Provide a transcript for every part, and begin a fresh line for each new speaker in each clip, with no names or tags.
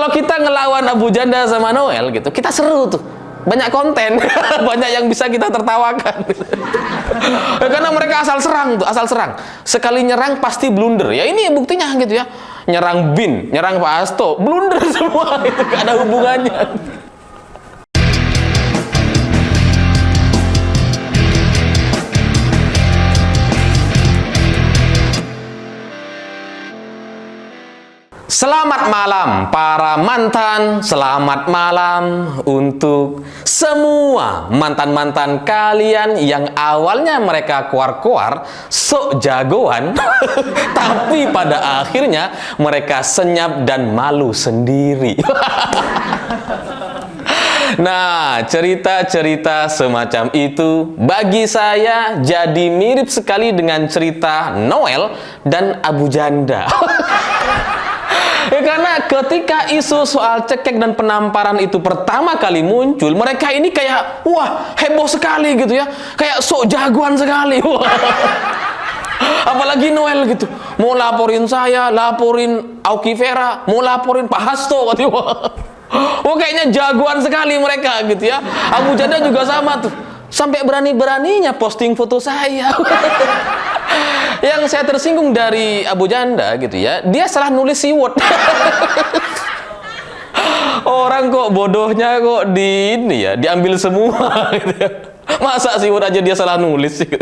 Kalau kita ngelawan Abu Janda sama Noel gitu, kita seru tuh. Banyak konten, banyak yang bisa kita tertawakan. Karena mereka asal serang tuh, asal serang. Sekali nyerang pasti blunder. Ya ini buktinya gitu ya. Nyerang Bin, nyerang Pak Hasto, blunder semua. Itu gak ada hubungannya. Selamat malam para mantan, selamat malam untuk semua mantan-mantan kalian yang awalnya mereka kuar-kuar, sok jagoan, tapi pada akhirnya mereka senyap dan malu sendiri. Nah, cerita-cerita semacam itu bagi saya jadi mirip sekali dengan cerita Noel dan Abu Janda. Ya, karena ketika isu soal cekek dan penamparan itu pertama kali muncul, mereka ini kayak, wah, heboh sekali gitu ya. Kayak sok jagoan sekali. Wah. Apalagi Noel gitu. Mau laporin saya, laporin Auky Vera, mau laporin Pak Hasto. Wah, kayaknya jagoan sekali mereka gitu ya. Abu Janda juga sama tuh. Sampai berani-beraninya posting foto saya. Yang saya tersinggung dari Abu Janda gitu ya, dia salah nulis keyword. Orang kok bodohnya kok di ini ya, diambil semua gitu ya. Masa keyword aja dia salah nulis gitu.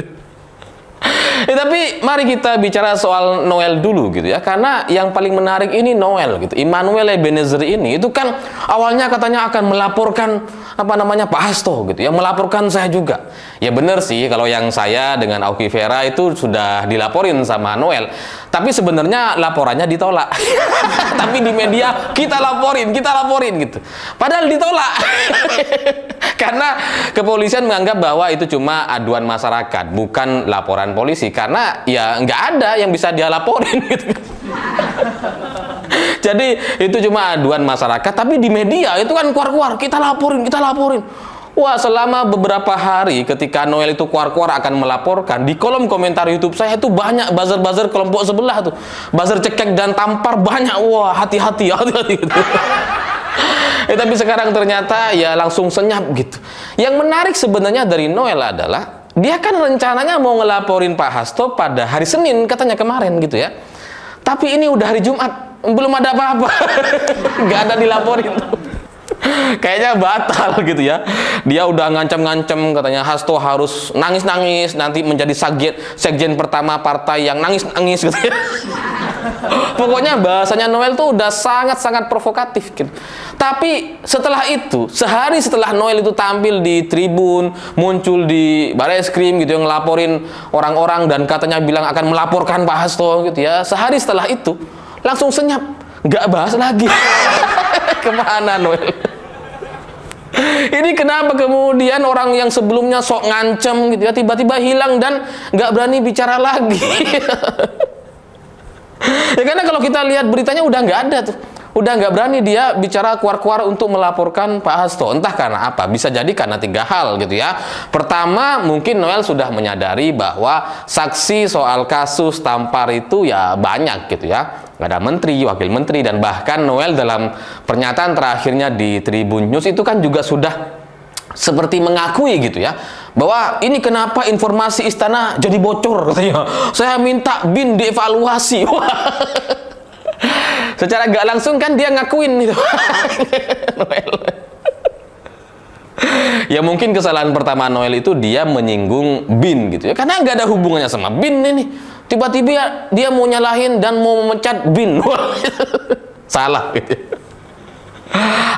Tapi mari kita bicara soal Noel dulu gitu ya, karena yang paling menarik ini Noel gitu. Immanuel Ebenezer ini itu kan awalnya katanya akan melaporkan Pak Hasto gitu ya, melaporkan saya juga. Ya bener sih, kalau yang saya dengan Auky Vera itu sudah dilaporin sama Noel, tapi sebenarnya laporannya ditolak. Tapi di media kita laporin gitu. Padahal ditolak. Karena kepolisian menganggap bahwa itu cuma aduan masyarakat, bukan laporan polisi. Karena ya nggak ada yang bisa dia laporin gitu. Jadi itu cuma aduan masyarakat, tapi di media itu kan kuar-kuar, kita laporin. Wah, selama beberapa hari ketika Noel itu kuar-kuar akan melaporkan, di kolom komentar YouTube saya itu banyak buzzer-buzzer kelompok sebelah tuh. Buzzer cekek dan tampar banyak. Wah, hati-hati gitu. Tapi sekarang ternyata ya langsung senyap gitu. Yang menarik sebenarnya dari Noel adalah dia kan rencananya mau ngelaporin Pak Hasto pada hari Senin katanya kemarin gitu ya. Tapi ini udah hari Jumat, belum ada apa-apa. Gak ada dilaporin. Kayaknya batal gitu ya. Dia udah ngancam-ngancam katanya Hasto harus nangis-nangis nanti menjadi sekjen pertama partai yang nangis-nangis gitu ya. Pokoknya bahasanya Noel tuh udah sangat-sangat provokatif gitu. Tapi setelah itu, sehari setelah Noel itu tampil di Tribun, muncul di Bareskrim gitu yang ngelaporin orang-orang dan katanya bilang akan melaporkan Pak Hasto gitu ya. Sehari setelah itu langsung senyap, nggak bahas lagi. Kemana Noel? Ini kenapa kemudian orang yang sebelumnya sok ngancem gitu ya tiba-tiba hilang dan nggak berani bicara lagi? Ya karena kalau kita lihat beritanya udah nggak ada tuh, udah nggak berani dia bicara kuar-kuar untuk melaporkan Pak Hasto. Entah karena apa, bisa jadi karena tiga hal gitu ya. Pertama, mungkin Noel sudah menyadari bahwa saksi soal kasus tampar itu ya banyak gitu ya. Nggak ada menteri, wakil menteri, dan bahkan Noel dalam pernyataan terakhirnya di Tribun News itu kan juga sudah seperti mengakui gitu ya, bahwa ini kenapa informasi istana jadi bocor katanya. Saya minta BIN dievaluasi. Secara gak langsung kan dia ngakuin itu. Noel. Ya mungkin kesalahan pertama Noel itu dia menyinggung BIN gitu ya, karena nggak ada hubungannya sama BIN ini. Tiba-tiba dia mau nyalahin dan mau memecat BIN. Salah gitu.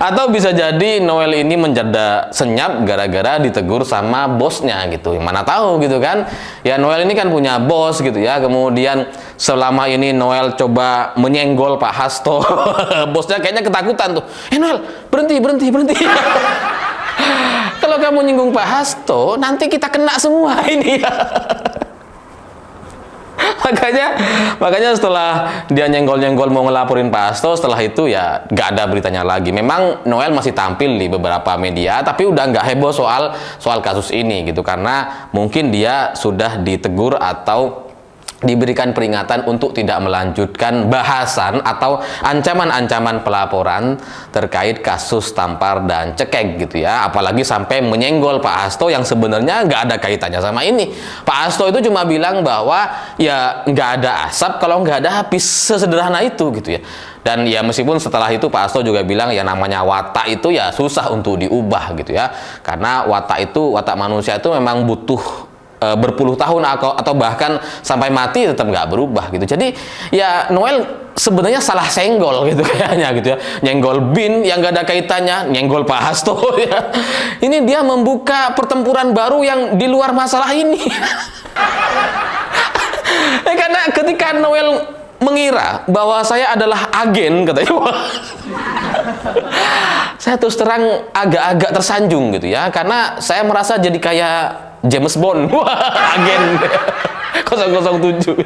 Atau bisa jadi Noel ini menjadi senyap gara-gara ditegur sama bosnya gitu. Mana tahu gitu kan. Ya Noel ini kan punya bos gitu ya. Kemudian selama ini Noel coba menyenggol Pak Hasto. Bosnya kayaknya ketakutan tuh. Noel, berhenti. Kalau kamu nyinggung Pak Hasto, nanti kita kena semua ini ya. Makanya setelah dia nyenggol-nyenggol mau ngelaporin Pak Hasto, setelah itu ya nggak ada beritanya lagi. Memang Noel masih tampil di beberapa media, tapi udah nggak heboh soal kasus ini gitu, karena mungkin dia sudah ditegur atau diberikan peringatan untuk tidak melanjutkan bahasan atau ancaman-ancaman pelaporan terkait kasus tampar dan cekek gitu ya, apalagi sampai menyenggol Pak Hasto yang sebenarnya nggak ada kaitannya sama ini. Pak Hasto itu cuma bilang bahwa ya nggak ada asap kalau nggak ada api, sesederhana itu gitu ya. Dan ya meskipun setelah itu Pak Hasto juga bilang ya namanya watak itu ya susah untuk diubah gitu ya, karena watak manusia itu memang butuh berpuluh tahun atau bahkan sampai mati tetap nggak berubah gitu. Jadi ya Noel sebenarnya salah senggol gitu kayaknya gitu ya, nyenggol Bin yang nggak ada kaitannya, nyenggol Pak Hasto ya. Ini dia membuka pertempuran baru yang di luar masalah ini. Karena ketika Noel mengira bahwa saya adalah agen katanya, saya terus terang agak-agak tersanjung gitu ya, karena saya merasa jadi kayak James Bond, agen 007.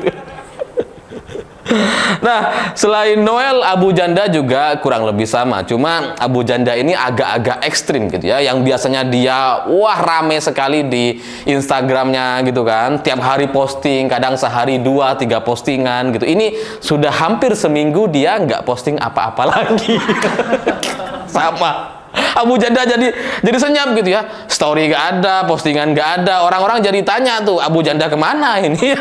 Nah, selain Noel, Abu Janda juga kurang lebih sama. Cuma Abu Janda ini agak-agak ekstrim gitu ya. Yang biasanya dia rame sekali di Instagramnya gitu kan. Tiap hari posting, kadang sehari 2-3 postingan gitu. Ini sudah hampir seminggu dia nggak posting apa-apa lagi. Sama. Abu Janda jadi senyap gitu ya, story gak ada, postingan gak ada, orang-orang jadi tanya tuh Abu Janda kemana ini.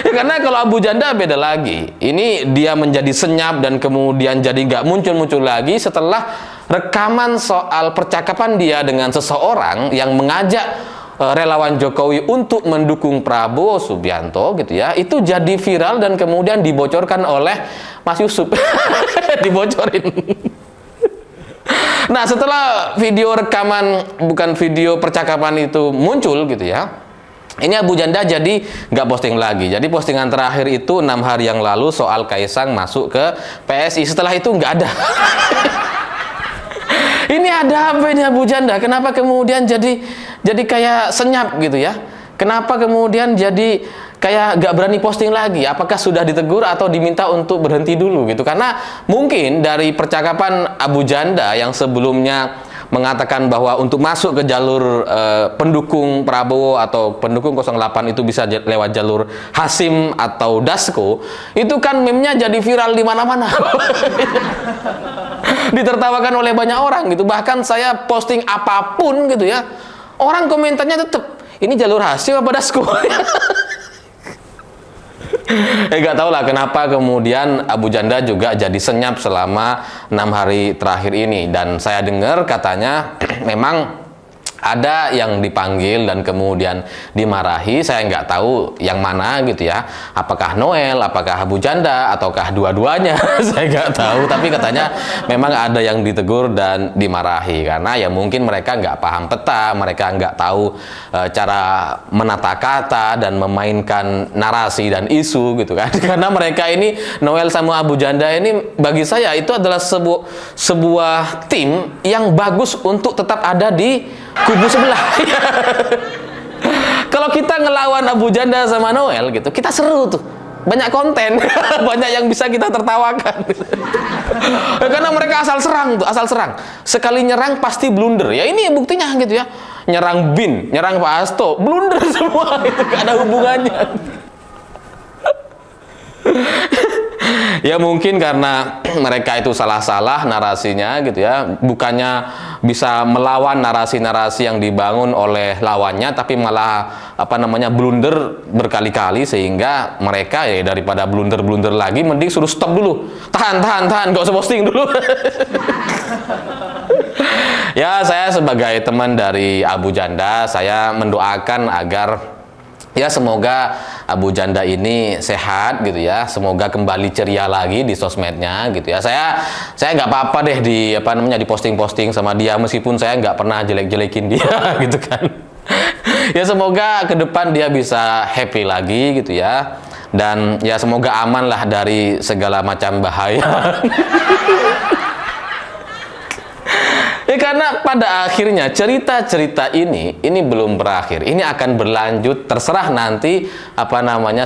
Ya, karena kalau Abu Janda beda lagi, ini dia menjadi senyap dan kemudian jadi gak muncul-muncul lagi setelah rekaman soal percakapan dia dengan seseorang yang mengajak relawan Jokowi untuk mendukung Prabowo Subianto gitu ya, itu jadi viral dan kemudian dibocorkan oleh Mas Yusuf. Dibocorin. Nah, setelah video rekaman, bukan video percakapan itu muncul gitu ya, ini Abu Janda jadi nggak posting lagi. Jadi postingan terakhir itu 6 hari yang lalu soal Kaisang masuk ke PSI. Setelah itu nggak ada. Ini ada apa ini Abu Janda? Kenapa kemudian jadi kayak senyap gitu ya? Kenapa kemudian jadi kayak gak berani posting lagi? Apakah sudah ditegur atau diminta untuk berhenti dulu gitu? Karena mungkin dari percakapan Abu Janda yang sebelumnya mengatakan bahwa untuk masuk ke jalur pendukung Prabowo atau pendukung 08 itu bisa lewat jalur Hasim atau Dasko, itu kan meme-nya jadi viral di mana-mana. Ditertawakan oleh banyak orang gitu. Bahkan saya posting apapun gitu ya, orang komentarnya tetap ini jalur Hasim apa Dasko. Gak tau lah kenapa kemudian Abu Janda juga jadi senyap selama 6 hari terakhir ini. Dan saya dengar katanya memang ada yang dipanggil dan kemudian dimarahi. Saya nggak tahu yang mana gitu ya, apakah Noel, apakah Abu Janda, ataukah dua-duanya. Saya nggak tahu, tapi katanya memang ada yang ditegur dan dimarahi karena ya mungkin mereka nggak paham peta, mereka nggak tahu cara menata kata dan memainkan narasi dan isu gitu kan. Karena mereka ini, Noel sama Abu Janda ini bagi saya itu adalah sebuah tim yang bagus untuk tetap ada di kubu sebelah. Kalau kita ngelawan Abu Janda sama Noel gitu, kita seru tuh, banyak konten. Banyak yang bisa kita tertawakan. Karena mereka asal serang tuh, asal serang. Sekali nyerang pasti blunder. Ya ini buktinya gitu ya. Nyerang Bin, nyerang Pak Hasto, blunder semua. Itu gak ada hubungannya. Ya mungkin karena mereka itu salah-salah narasinya gitu ya, bukannya bisa melawan narasi-narasi yang dibangun oleh lawannya, tapi malah blunder berkali-kali, sehingga mereka ya daripada blunder lagi mending suruh stop dulu, tahan, gak usah posting dulu. Ya, saya sebagai teman dari Abu Janda, saya mendoakan agar ya semoga Abu Janda ini sehat gitu ya, semoga kembali ceria lagi di sosmednya gitu ya. Saya nggak apa-apa deh di di posting-posting sama dia, meskipun saya nggak pernah jelek-jelekin dia gitu kan. Ya semoga ke depan dia bisa happy lagi gitu ya, dan ya semoga aman lah dari segala macam bahaya. Ya karena pada akhirnya cerita-cerita ini belum berakhir. Ini akan berlanjut, terserah nanti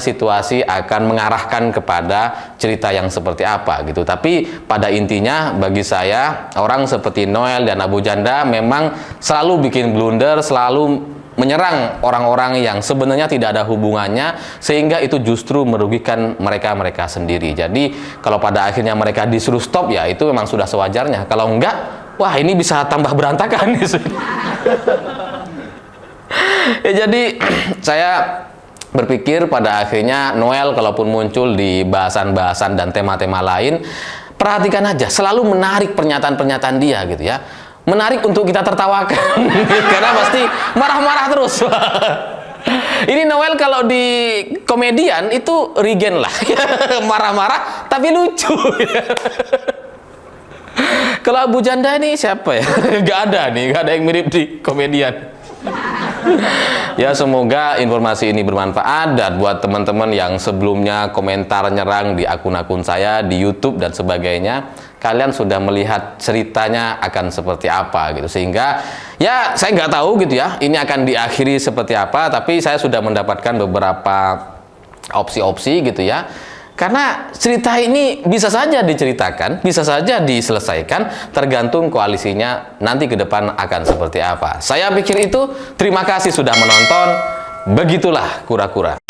situasi akan mengarahkan kepada cerita yang seperti apa gitu. Tapi pada intinya bagi saya, orang seperti Noel dan Abu Janda memang selalu bikin blunder, selalu menyerang orang-orang yang sebenarnya tidak ada hubungannya, sehingga itu justru merugikan mereka sendiri. Jadi kalau pada akhirnya mereka disuruh stop, ya itu memang sudah sewajarnya. Kalau enggak, wah ini bisa tambah berantakan. Ya, jadi saya berpikir pada akhirnya Noel kalaupun muncul di bahasan-bahasan dan tema-tema lain, perhatikan aja, selalu menarik pernyataan-pernyataan dia gitu ya. Menarik untuk kita tertawakan karena pasti marah-marah terus. Ini Noel kalau di komedian itu Regen lah, marah-marah tapi lucu. Kalau Abu Janda ini siapa ya? Gak ada yang mirip di komedian. Ya, semoga informasi ini bermanfaat, dan buat teman-teman yang sebelumnya komentar nyerang di akun-akun saya di YouTube dan sebagainya, kalian sudah melihat ceritanya akan seperti apa gitu, sehingga ya saya nggak tahu gitu ya ini akan diakhiri seperti apa, tapi saya sudah mendapatkan beberapa opsi-opsi gitu ya. Karena cerita ini bisa saja diceritakan, bisa saja diselesaikan, tergantung koalisinya nanti ke depan akan seperti apa. Saya pikir itu. Terima kasih sudah menonton. Begitulah kura-kura.